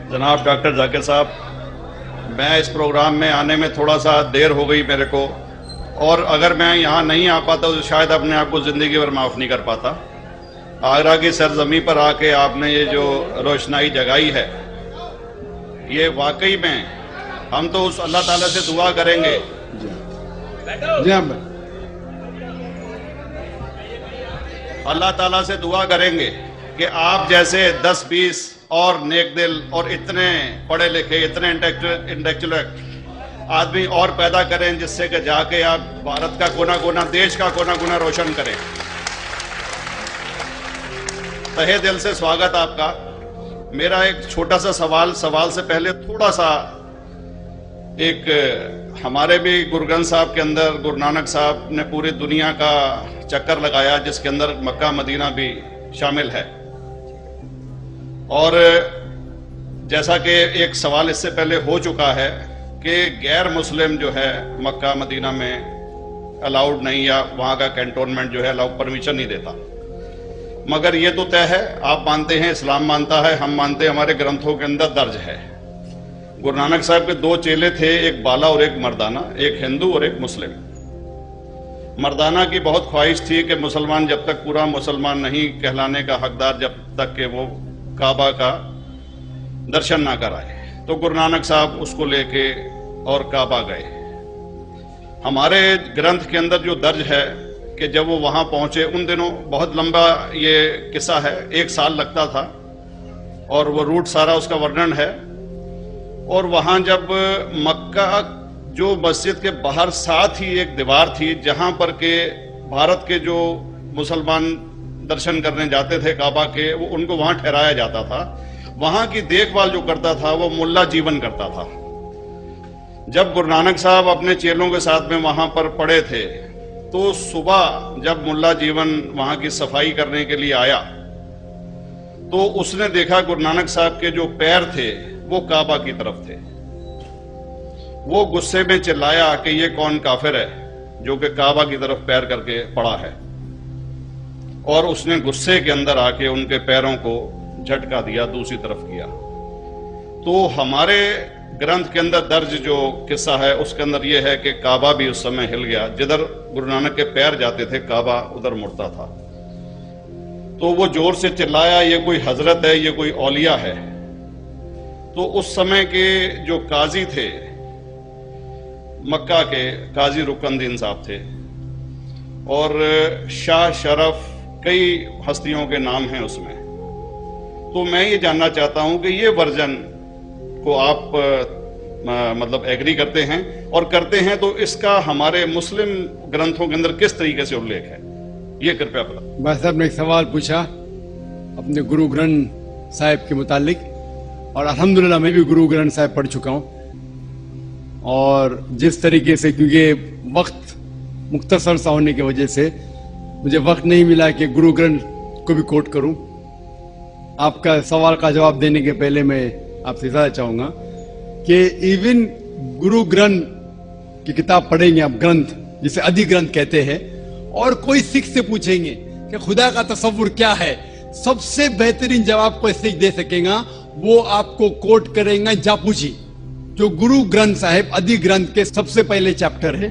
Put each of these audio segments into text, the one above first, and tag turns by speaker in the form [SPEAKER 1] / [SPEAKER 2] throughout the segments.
[SPEAKER 1] جناب ڈاکٹر ذاکر صاحب، میں اس پروگرام میں آنے میں تھوڑا سا دیر ہو گئی میرے کو، اور اگر میں یہاں نہیں آ پاتا تو شاید اپنے آپ کو زندگی بھر معاف نہیں کر پاتا۔ آگرہ کی سرزمین پر آ کے آپ نے یہ جو روشنائی جگائی ہے، یہ واقعی میں ہم تو اس اللہ تعالیٰ سے دعا کریں گے اللہ تعالیٰ سے دعا کریں گے کہ آپ جیسے 10-20 اور نیک دل اور اتنے پڑھے لکھے، اتنے انٹلیکچوئل آدمی اور پیدا کریں، جس سے کہ جا کے آپ بھارت کا کونا کونا، دیش کا کونا کونا روشن کریں۔ تہہ دل سے سواگت آپ کا۔ میرا ایک چھوٹا سا سوال سے پہلے تھوڑا سا، ایک ہمارے بھی گرو گرنتھ صاحب کے اندر گرو نانک صاحب نے پوری دنیا کا چکر لگایا، جس کے اندر مکہ مدینہ بھی شامل ہے، اور جیسا کہ ایک سوال اس سے پہلے ہو چکا ہے کہ غیر مسلم جو ہے مکہ مدینہ میں الاؤڈ نہیں، یا وہاں کا کینٹونمنٹ جو ہے الاؤ پرمیشن نہیں دیتا، مگر یہ تو طے ہے، آپ مانتے ہیں، اسلام مانتا ہے، ہم مانتے ہیں، ہمارے گرنتھوں کے اندر درج ہے۔ گرو نانک صاحب کے 2 چیلے تھے، ایک بالا اور ایک مردانہ، ایک ہندو اور ایک مسلم۔ مردانہ کی بہت خواہش تھی کہ مسلمان جب تک پورا مسلمان نہیں کہلانے کا حقدار، جب تک کہ وہ کعبہ کا درشن نہ کرائے، تو گرو نانک صاحب اس کو لے کے اور کعبہ گئے۔ ہمارے گرنتھ کے اندر جو درج ہے کہ جب وہ وہاں پہنچے، ان دنوں بہت لمبا یہ قصہ ہے، 1 سال لگتا تھا، اور وہ روٹ سارا اس کا ورنن ہے۔ اور وہاں جب مکہ جو مسجد کے باہر ساتھ ہی ایک دیوار تھی، جہاں پر کہ بھارت کے جو مسلمان درشن کرنے جاتے تھے کعبہ کے، وہ ان کو وہاں ٹھہرایا جاتا تھا۔ وہاں کی دیکھ بھال جو کرتا تھا وہ ملا جیون کرتا تھا۔ جب گرو نانک صاحب اپنے چیلوں کے ساتھ میں وہاں پر پڑے تھے، تو صبح جب ملا جیون وہاں کی صفائی کرنے کے لیے آیا، تو اس نے دیکھا گرو نانک صاحب کے جو پیر تھے وہ کعبہ کی طرف تھے۔ وہ غصے میں چلایا کہ یہ کون کافر ہے جو کہ کعبہ کی طرف پیر کر کے پڑا ہے، اور اس نے غصے کے اندر آ کے ان کے پیروں کو جھٹکا دیا، دوسری طرف کیا۔ تو ہمارے گرنتھ کے اندر درج جو قصہ ہے، اس کے اندر یہ ہے کہ کعبہ بھی اس سمے ہل گیا، جدھر گرو نانک کے پیر جاتے تھے کعبہ ادھر مڑتا تھا۔ تو وہ زور سے چلایا، یہ کوئی حضرت ہے، یہ کوئی اولیاء ہے۔ تو اس سمے کے جو قاضی تھے مکہ کے، قاضی رکن دین صاحب تھے، اور شاہ شرف، کئی ہستیوں کے نام ہیں اس میں۔ تو میں یہ جاننا چاہتا ہوں کہ یہ ورژن کو آپ مطلب ایگری کرتے ہیں، اور کرتے ہیں تو اس کا ہمارے مسلم گرنتھوں کے اندر کس طریقے سے الیکھ ہے، یہ کرپیا بتائیں۔
[SPEAKER 2] بھائی صاحب نے ایک سوال پوچھا اپنے گرو گرنتھ صاحب کے متعلق، اور الحمدللہ میں بھی گرو گرنتھ صاحب پڑھ چکا ہوں، اور جس طریقے سے، کیونکہ وقت مختصر سا ہونے کی وجہ سے مجھے وقت نہیں ملا کہ گرو گرنتھ کو بھی کوٹ کروں۔ آپ کا سوال کا جواب دینے کے پہلے میں آپ سے اجازت چاہوں گا کہ ایون گرو گرنتھ کی کتاب پڑھیں گے آپ، گرنتھ جسے ادھی گرنتھ کہتے ہیں، اور کوئی سکھ سے پوچھیں گے کہ خدا کا تصور کیا ہے، سب سے بہترین جواب کوئی سکھ دے سکے گا، وہ آپ کو کوٹ کریں گا جاپوجی، جو گرو گرنتھ صاحب ادھی گرنتھ کے سب سے پہلے چیپٹر ہے،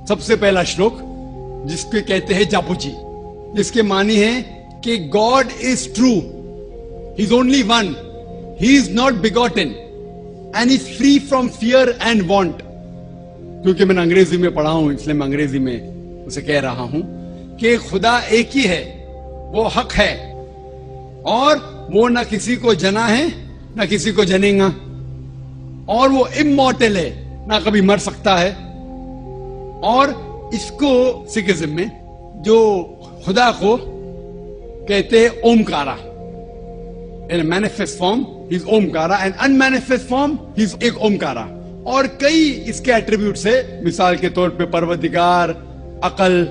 [SPEAKER 2] سب سے پہلا شلوک، جس کو کہتے ہیں جاپوجی، جس کے معنی ہے کہ God is true, he is only one, he is not begotten and is free from fear and want. کیونکہ میں نے انگریزی میں پڑھا ہوں، اس لیے میں انگریزی میں اسے کہہ رہا ہوں کہ خدا ایک ہی ہے، وہ حق ہے، اور وہ نہ کسی کو جنا ہے نہ کسی کو جنے گا، اور وہ امورٹل ہے، نہ کبھی مر سکتا ہے۔ اور اس کو سکھزم میں جو خدا کو کہتے ہیں اومکارا، in a manifest form he is اومکارا and unmanifest form he is ایک اومکارا، اور کئی اس کے ایٹریبیوٹس ہے، مثال کے طور پہ پروردگار، عقل،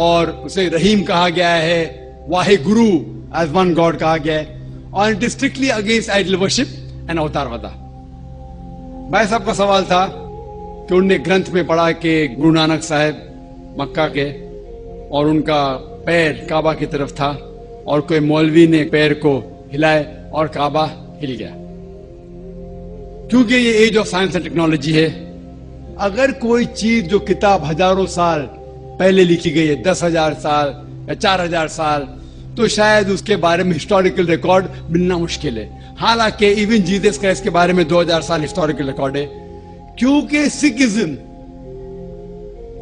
[SPEAKER 2] اور اسے رحیم کہا گیا ہے، واحد گرو as one God کہا گیا ہے، اور it is strictly against idol worship and اوتار ودا۔ بھائی صاحب کا سوال تھا کہ انہوں نے گرنتھ میں پڑھا کہ گرو نانک صاحب مکہ کے، اور ان کا پیر کعبہ کی طرف تھا، اور کوئی مولوی نے پیر کو ہلائے اور کعبہ ہل گیا۔ क्योंकि ये age of science and technology है, अगर कोई चीज जो किताब हजारों साल पहले लिखी गई है, 10,000 साल या 4,000 साल, तो शायद उसके बारे में हिस्टोरिकल रिकॉर्ड मिलना मुश्किल है। हालांकि इवन जीसस क्राइस्ट के बारे में 2000 साल हिस्टोरिकल रिकॉर्ड है, क्योंकि सिखिज्म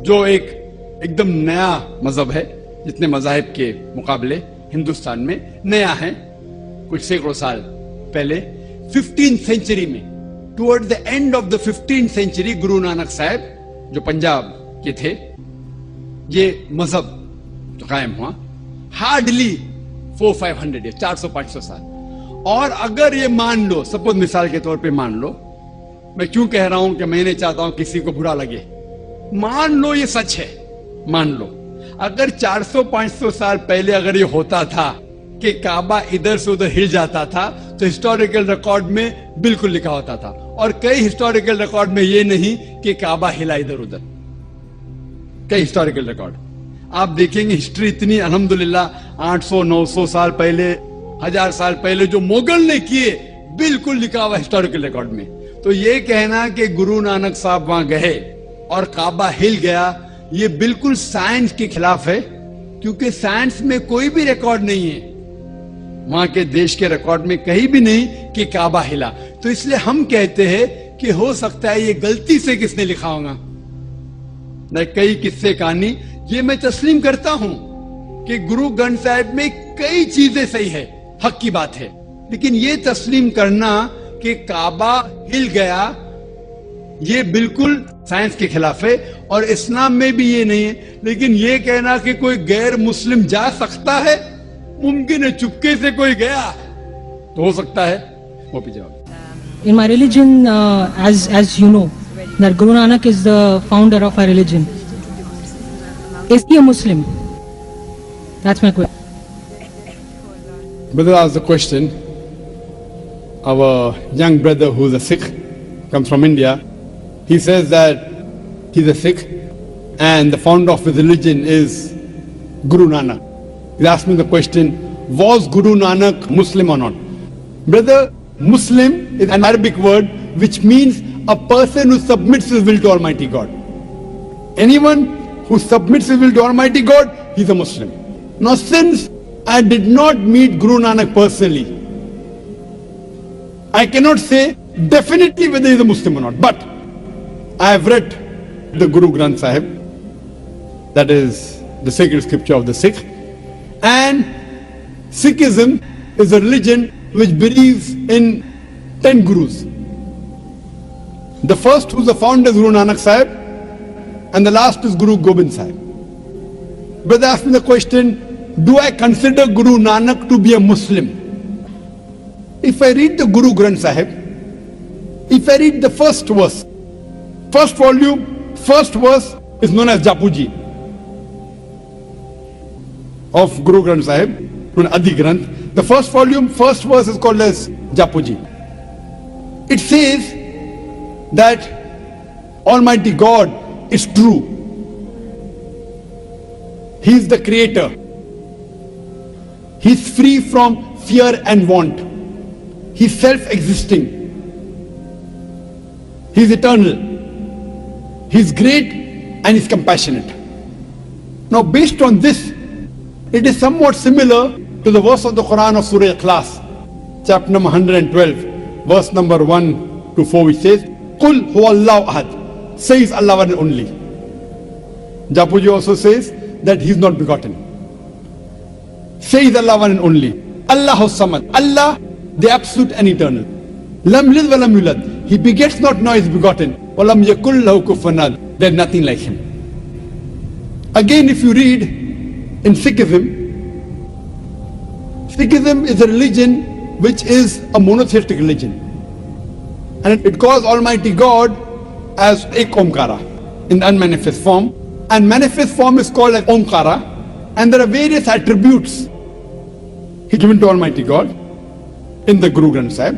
[SPEAKER 2] जो एकदम नया मजहब है, जितने मजाहिब के मुकाबले हिंदुस्तान में नया है, कुछ सैकड़ों साल पहले 15th सेंचुरी में, toward the end of the 15th century, Guru Nanak साहब जो पंजाब के थे, ये मजहब जो कायम हुआ हार्डली 400-500 या 400-500 साल। और अगर ये मान लो, सपोज मिसाल के तौर पे मान लो, मैं क्यों कह रहा हूं कि मैं नहीं चाहता हूं किसी को बुरा लगे, मान लो ये सच है, मान लो अगर 400-500 साल पहले अगर ये होता था कि काबा इधर से उधर हिल जाता था, तो हिस्टोरिकल रिकॉर्ड में बिल्कुल लिखा होता था। और कई हिस्टोरिकल रिकॉर्ड में ये नहीं कि काबा हिला इधर उधर, कई हिस्टोरिकल रिकॉर्ड आप देखेंगे। हिस्ट्री इतनी अल्हम्दुलिल्लाह 800-900 साल पहले, 1000 साल पहले जो मुगल ने किए, बिल्कुल लिखा हुआ हिस्टोरिकल रिकॉर्ड में। तो ये कहना कि गुरु नानक साहब वहां गए और काबा हिल गया, ये बिल्कुल साइंस के खिलाफ है, क्योंकि साइंस में कोई भी रिकॉर्ड नहीं है, वहां के देश के रिकॉर्ड में कहीं भी नहीं कि काबा हिला। तो इसलिए हम कहते हैं कि हो सकता है ये गलती से किसने लिखा होगा, न कई किस्से कहानी। ये मैं तस्लीम करता हूं कि गुरु ग्रंथ साहिब में कई चीजें सही है, हक की बात है, लेकिन ये तस्लीम करना कि काबा हिल गया, ये बिल्कुल साइंस के खिलाफ है। और इस्लाम में भी ये नहीं है। लेकिन ये कहना कि कोई गैर मुस्लिम जा सकता है, मुमकिन है, चुपके से कोई गया तो हो सकता है। वो भी जवाब।
[SPEAKER 3] In my religion, as you know, that Guru Nanak is the founder of our religion. Is he a Muslim? That's my question.
[SPEAKER 2] Brother asked the question. Our young brother who's a Sikh, comes from India, he says that he's a Sikh and the founder of his religion is Guru Nanak. He's asking the question, was Guru Nanak Muslim or not? Brother, Muslim is an Arabic word which means a person who submits his will to Almighty God. Anyone who submits his will to Almighty God, he's a Muslim. Now, since I did not meet Guru Nanak personally, I cannot say definitely whether he's a Muslim or not. But I have read the Guru Granth Sahib, that is the sacred scripture of the Sikh, and Sikhism is a religion which believes in 10 gurus. The first who's the founder is Guru Nanak Sahib, and the last is Guru Gobind Sahib. Brother asked me the question, do I consider Guru Nanak to be a Muslim? If I read the Guru Granth Sahib, if I read the first verse, first volume, first verse is known as Japuji of Guru Granth Sahib, Adi Granth. The first volume, first verse is called as Japuji. It says that Almighty God is true. He is the creator. He is free from fear and want. He is self-existing. He is eternal. He is great and he is compassionate. Now, based on this, it is somewhat similar to the verse of the Quran of Surah Ikhlas, chapter number 112, verse number 1 to 4, which says, Qul huwallahu ahad, says Allah one and only. Japuji also says that he is not begotten. Says Allah one and only. Allahu samad, Allah the absolute and eternal. Lam lid wa lam yulad, he begets not, nor is begotten. Wa lam yakul lahu kufuwan ahad, there is nothing like him. Again, if you read in Sikhism, Sikhism is a religion which is a monotheistic religion, and it calls Almighty God as Ek Omkara in the unmanifest form, and manifest form is called as Omkara, and there are various attributes given to Almighty God in the Guru Granth Sahib.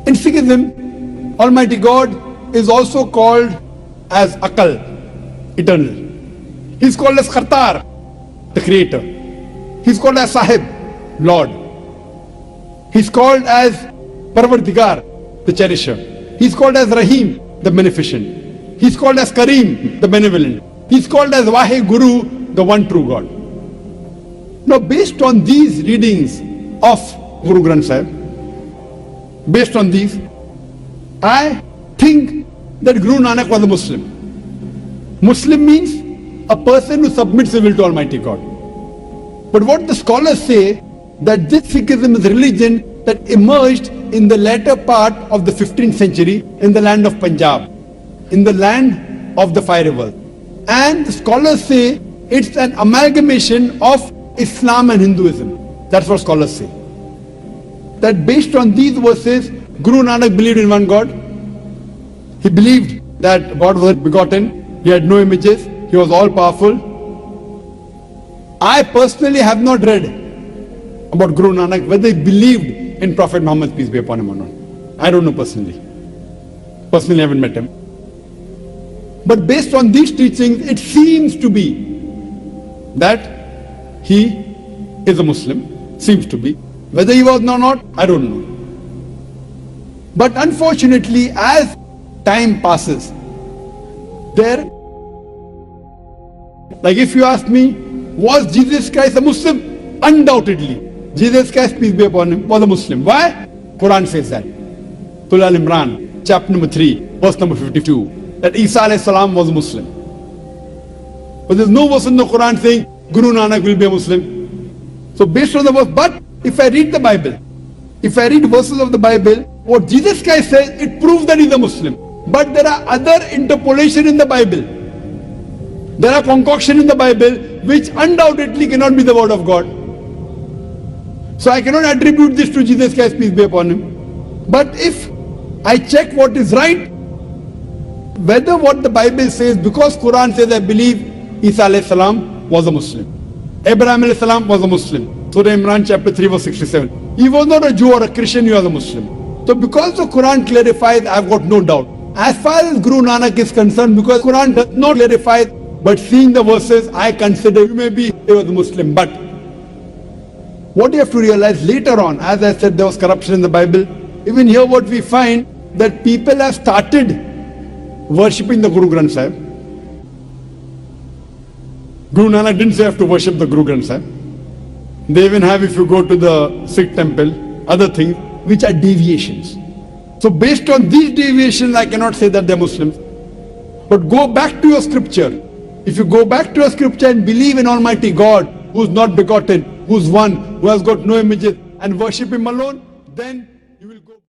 [SPEAKER 2] In Sikhism, Almighty God is also called as Akal, eternal. He is called as Khartar, the creator. He is called as Sahib, Lord. He is called as Parvardigar, the cherisher. He He's called as Rahim, the beneficent. He's called as Kareem, the benevolent. He's called as Wahe Guru, the one true God. Now, based on these readings of Guru Granth Sahib, based on these, I think that Guru Nanak was a Muslim. Muslim means a person who submits his will to Almighty God. But what the scholars say, that this Sikhism is a religion that emerged in the latter part of the 15th century in the land of Punjab, in the land of the Five Rivers. And the scholars say it's an amalgamation of Islam and Hinduism. That's what scholars say. That based on these verses, Guru Nanak believed in one God. He believed that God was begotten. He had no images. He was all powerful. I personally have not read about Guru Nanak, whether he believed in Prophet Muhammad, peace be upon him or not. I don't know personally. Personally, I haven't met him. But based on these teachings, it seems to be that he is a Muslim. Seems to be. Whether he was or not, I don't know. But unfortunately, as time passes, like if you ask me, was Jesus Christ a Muslim? Undoubtedly. Jesus Christ, peace be upon him, was a Muslim. Why? Quran says that. Surah Al-Imran, chapter number 3, verse number 52, that Isa alayhi salam was a Muslim. But there's no verse in the Quran saying Guru Nanak will be a Muslim. So based on the verse, but if I read the Bible, if I read verses of the Bible, what Jesus Christ says, it proves that he's a Muslim. But there are other interpolation in the Bible. There are concoction in the Bible which undoubtedly cannot be the word of God. So I cannot attribute this to Jesus Christ, peace be upon him. But if I check what is right, whether what the Bible says, because Quran says, I believe Isa alayhi salam was a Muslim. Abraham alayhi salam was a Muslim. Surah Imran chapter 3 verse 67. He was not a Jew or a Christian, he was a Muslim. So because the Quran clarifies, I've got no doubt. As far as Guru Nanak is concerned, because Quran does not clarify, but seeing the verses, I consider maybe he was a Muslim. But what you have to realize later on, as I said, there was corruption in the Bible. Even here what we find, that people have started worshipping the Guru Granth Sahib. Guru Nanak didn't say you have to worship the Guru Granth Sahib. They even have, if you go to the Sikh temple, other things which are deviations. So based on these deviations, I cannot say that they're Muslims. But go back to your scripture. If you go back to your scripture and believe in Almighty God, who's not begotten, who's one, who has got no images, and worship him alone, then you will go.